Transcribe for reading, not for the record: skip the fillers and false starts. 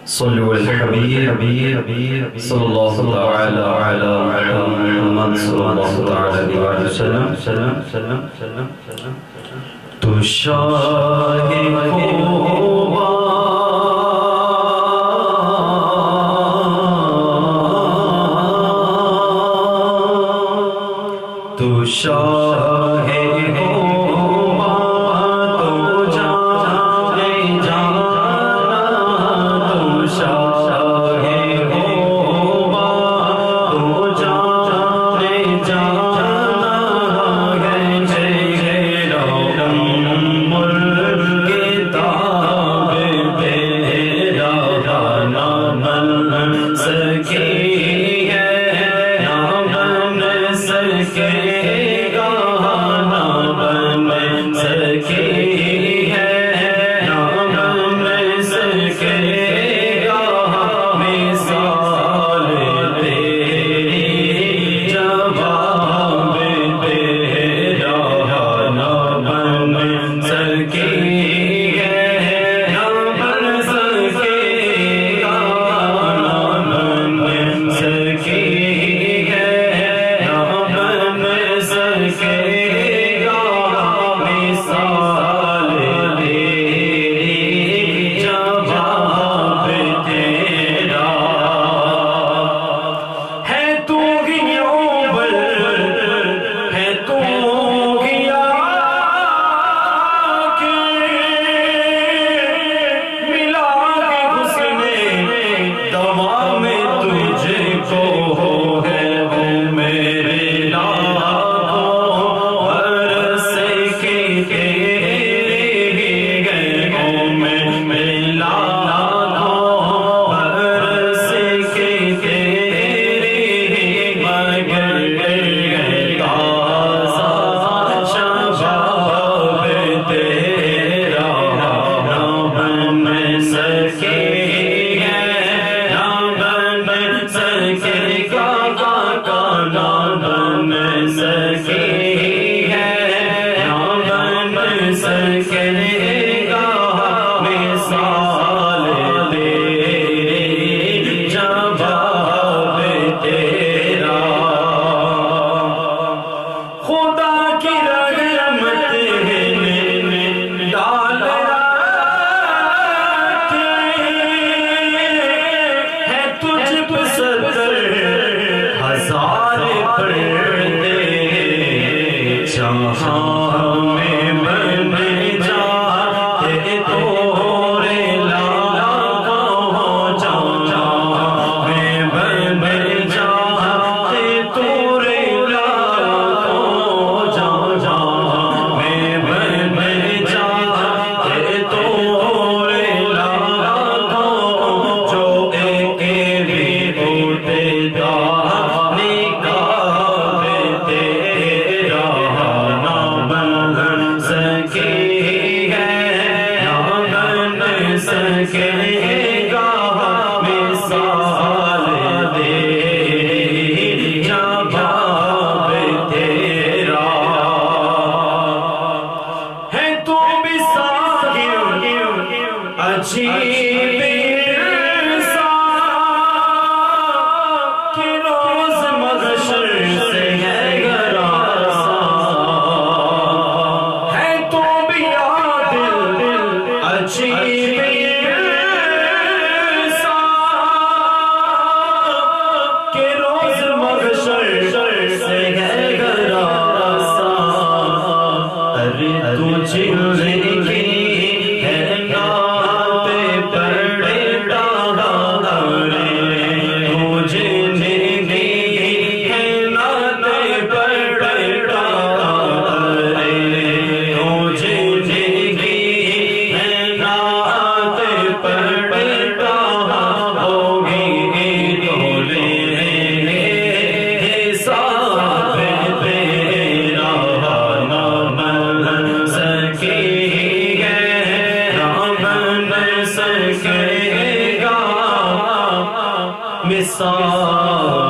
صلوا الحبيب صلى الله تعالى على محمد صلى الله تعالى عليه وسلم تو شاہ خوبا تو شاہ خوبا تو جانے جانا تو شاہ خوبا تو جانے جانا ہے تیرا کتاب تیرا نہ بن سکی ہے نہ بن سکے گا نہ بن سکی ہے نہ بن سکے گا مثال تیری جواب تیرا نہ بن سکی ہے نہ بن سکے گا نہ بن سکی ہے نہ بن سکے گا مثال تیری جواب تیرا ہے تو گیوبل ہے تو گیا کہ ملا کے حسن دوا میں تجھ کو ہے وہ میرے لاکھوں برس کے تیرے گئے وہ میرے لاکھوں برس کے تیرے مگر تازہ شباب تیرا نہ بن سکے ہے نہ بن سکے گا نہ بن سکے ہے نہ بن سکے گا مثال تیری جواب تیرا خدا کی رحمت نے ڈال ہے تجھ پر 70,000 پردے جہاں میں بن جاتے تورے لاکھوں جہاں میں بن جاتے تورے لاکھوں جہاں میں بن جاتے تورے لاکھوں جو ایک بھی ہوتے نکاب تیرا نہ بن سکے ہے نہ بن سکے گا مثال تیری جواب تیرا ہے تو بھی ساحر عجیب سا کہ روز محشر سے ہے گراسا ہے تو بھی عادل عجیب سا کہ روز محشر سے ہے گراسا ارے تجھے ہے نعت پڑھتا رے تجھے ہے نعت پڑھتا رے تجھے ہے نعت پڑھتا ہوگی تولے حساب تیرا نہ بن سکے ہے نہ بن سکے گا مثال